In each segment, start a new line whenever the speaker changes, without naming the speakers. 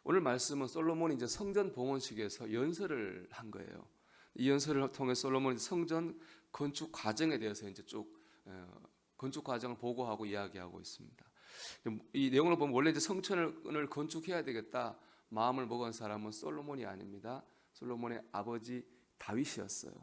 오늘 말씀은 솔로몬이 이제 성전 봉헌식에서 연설을 한 거예요. 이 연설을 통해 솔로몬이 성전 건축 과정에 대해서 이제 쭉 건축 과정을 보고하고 이야기하고 있습니다. 이 내용을 보면 원래 이제 성전을 건축해야 되겠다 마음을 먹은 사람은 솔로몬이 아닙니다. 솔로몬의 아버지 다윗이었어요.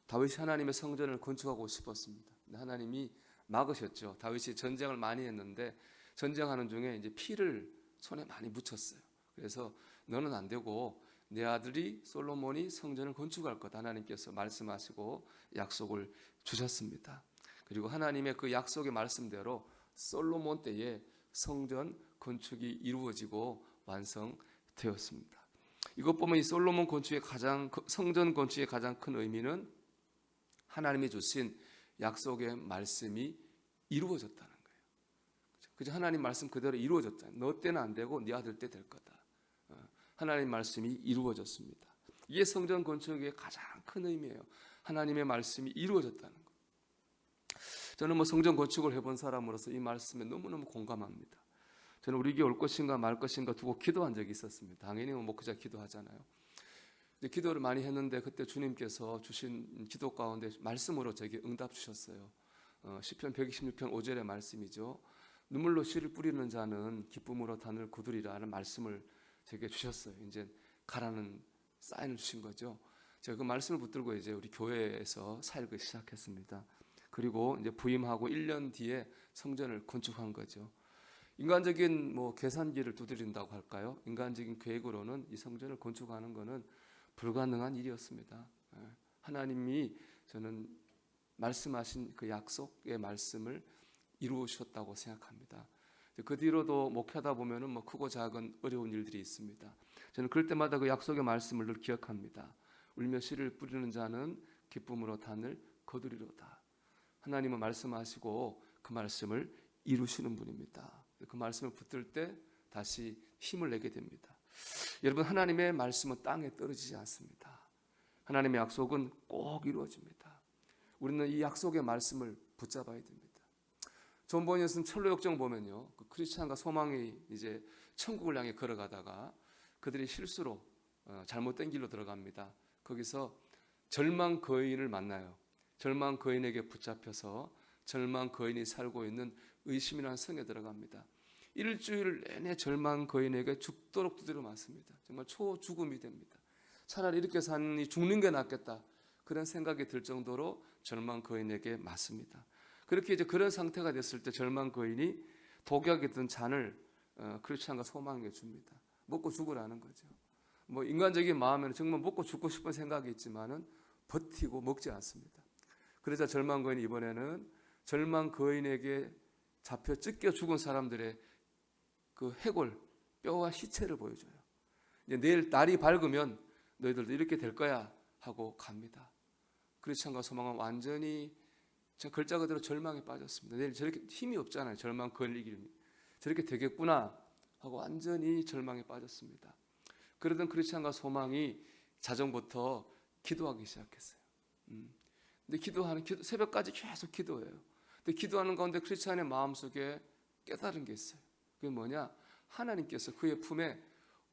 다윗이 하나님의 성전을 건축하고 싶었습니다. 근데 하나님이 막으셨죠. 다윗이 전쟁을 많이 했는데 전쟁하는 중에 이제 피를 손에 많이 묻혔어요. 그래서 너는 안 되고 내 아들이 솔로몬이 성전을 건축할 거다 하나님께서 말씀하시고 약속을 주셨습니다. 그리고 하나님의 그 약속의 말씀대로 솔로몬 때에 성전 건축이 이루어지고 완성되었습니다. 이것 보면 이 솔로몬 건축의 성전 건축의 가장 큰 의미는 하나님이 주신 약속의 말씀이 이루어졌다는 거예요. 그죠? 하나님 말씀 그대로 이루어졌다. 너 때는 안 되고 네 아들 때 될 거다. 하나님 말씀이 이루어졌습니다. 이게 성전 건축의 가장 큰 의미예요. 하나님의 말씀이 이루어졌다는 것. 저는 성전 건축을 해본 사람으로서 이 말씀에 너무너무 공감합니다. 저는 우리 교회 올 것인가 말 것인가 두고 기도한 적이 있었습니다. 당연히 목회자 기도하잖아요. 기도를 많이 했는데 그때 주님께서 주신 기도 가운데 말씀으로 제게 응답 주셨어요. 시편 126편 5절의 말씀이죠. 눈물로 씨를 뿌리는 자는 기쁨으로 단을 거두리라는 말씀을 제게 주셨어요. 이제 가라는 사인을 주신 거죠. 제가 그 말씀을 붙들고 이제 우리 교회에서 사역을 시작했습니다. 그리고 이제 부임하고 1년 뒤에 성전을 건축한 거죠. 인간적인 계산기를 두드린다고 할까요? 인간적인 계획으로는 이 성전을 건축하는 것은 불가능한 일이었습니다. 하나님이 저는 말씀하신 그 약속의 말씀을 이루셨다고 생각합니다. 그 뒤로도 목회하다 보면은 크고 작은 어려운 일들이 있습니다. 저는 그럴 때마다 그 약속의 말씀을 늘 기억합니다. 울며 씨를 뿌리는 자는 기쁨으로 단을 거두리로다. 하나님은 말씀하시고 그 말씀을 이루시는 분입니다. 그 말씀을 붙들 때 다시 힘을 내게 됩니다. 여러분, 하나님의 말씀은 땅에 떨어지지 않습니다. 하나님의 약속은 꼭 이루어집니다. 우리는 이 약속의 말씀을 붙잡아야 됩니다. 존 버니어 쓴 철로 역정 보면요, 그 크리스찬과 소망이 이제 천국을 향해 걸어가다가 그들이 실수로 잘못된 길로 들어갑니다. 거기서 절망 거인을 만나요. 절망 거인에게 붙잡혀서 절망 거인이 살고 있는 의심이라는 성에 들어갑니다. 일주일 내내 절망 거인에게 죽도록 두드려 맞습니다. 정말 초죽음이 됩니다. 차라리 이렇게 사니 죽는 게 낫겠다, 그런 생각이 들 정도로 절망 거인에게 맞습니다. 그렇게 이제 그런 상태가 됐을 때 절망 거인이 독약이 든 잔을 크리스찬과 소망에게 줍니다. 먹고 죽으라는 거죠. 인간적인 마음에는 정말 먹고 죽고 싶은 생각이 있지만은 버티고 먹지 않습니다. 그러자 절망 거인이 이번에는 절망 거인에게 잡혀 찢겨 죽은 사람들의 그 해골, 뼈와 시체를 보여줘요. 이제 내일 날이 밝으면 너희들도 이렇게 될 거야 하고 갑니다. 크리스찬과 소망은 완전히 글자 그대로 절망에 빠졌습니다. 내일 저렇게 힘이 없잖아요. 절망 거인을 이기려면 저렇게 되겠구나 하고 완전히 절망에 빠졌습니다. 그러던 크리스찬과 소망이 자정부터 기도하기 시작했어요. 근데 새벽까지 계속 기도해요. 근데 기도하는 가운데 크리스찬의 마음속에 깨달은 게 있어요. 그게 뭐냐? 하나님께서 그의 품에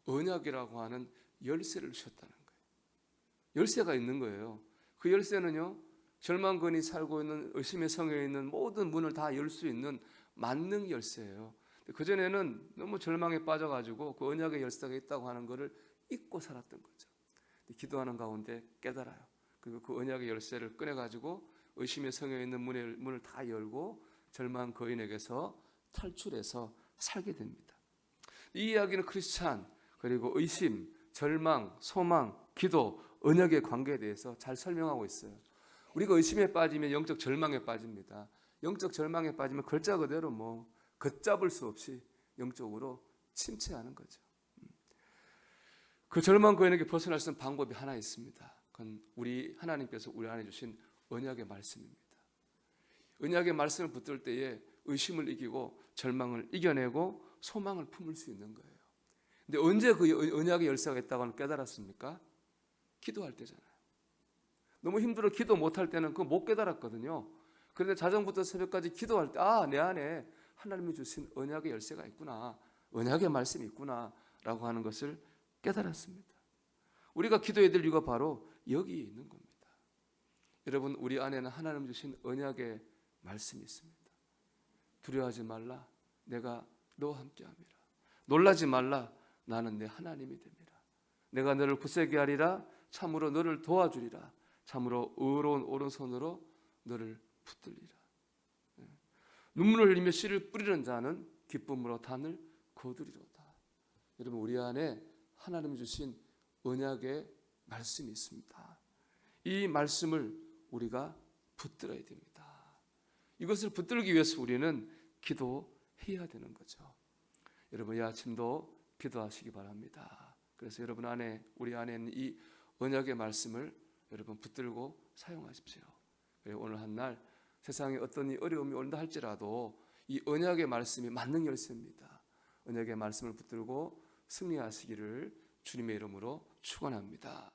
언약이라고 하는 열쇠를 주셨다는 거예요. 열쇠가 있는 거예요. 그 열쇠는요, 절망건이 살고 있는 의심의 성에 있는 모든 문을 다 열 수 있는 만능 열쇠예요. 그전에는 너무 절망에 빠져가지고 그 언약의 열쇠가 있다고 하는 것을 잊고 살았던 거죠. 기도하는 가운데 깨달아요. 그리고 그 언약의 열쇠를 꺼내가지고 의심의 성에 있는 문을 다 열고 절망 거인에게서 탈출해서 살게 됩니다. 이 이야기는 크리스찬, 그리고 의심, 절망, 소망, 기도, 언약의 관계에 대해서 잘 설명하고 있어요. 우리가 의심에 빠지면 영적 절망에 빠집니다. 영적 절망에 빠지면 글자 그대로 걷잡을 수 없이 영적으로 침체하는 거죠. 그 절망 거인에게 벗어날 수 있는 방법이 하나 있습니다. 그건 하나님께서 우리 안에 주신 언약의 말씀입니다. 언약의 말씀을 붙들 때에 의심을 이기고 절망을 이겨내고 소망을 품을 수 있는 거예요. 근데 언제 그 언약의 열쇠가 있다고 깨달았습니까? 기도할 때잖아요. 너무 힘들어 기도 못할 때는 그거 못 깨달았거든요. 그런데 자정부터 새벽까지 기도할 때 내 안에 하나님이 주신 언약의 열쇠가 있구나, 언약의 말씀이 있구나 라고 하는 것을 깨달았습니다. 우리가 기도해야 될 이유가 바로 여기에 있는 겁니다. 여러분, 우리 안에는 하나님 주신 언약의 말씀이 있습니다. 두려워하지 말라, 내가 너와 함께함이라. 놀라지 말라, 나는 내 하나님이 됨이라. 내가 너를 굳세게 하리라. 참으로 너를 도와주리라. 참으로 의로운 오른손으로 너를 붙들리라. 눈물을 흘리며 씨를 뿌리는 자는 기쁨으로 단을 거두리로다. 여러분, 우리 안에 하나님 주신 언약의 말씀이 있습니다. 이 말씀을 우리가 붙들어야 됩니다. 이것을 붙들기 위해서 우리는 기도해야 되는 거죠. 여러분, 이 아침도 기도하시기 바랍니다. 그래서 여러분 안에, 우리 안에 있는 이 언약의 말씀을 여러분 붙들고 사용하십시오. 오늘 한 날 세상에 어떤 어려움이 온다 할지라도 이 언약의 말씀이 만능 열쇠입니다. 언약의 말씀을 붙들고 승리하시기를 주님의 이름으로 축원합니다.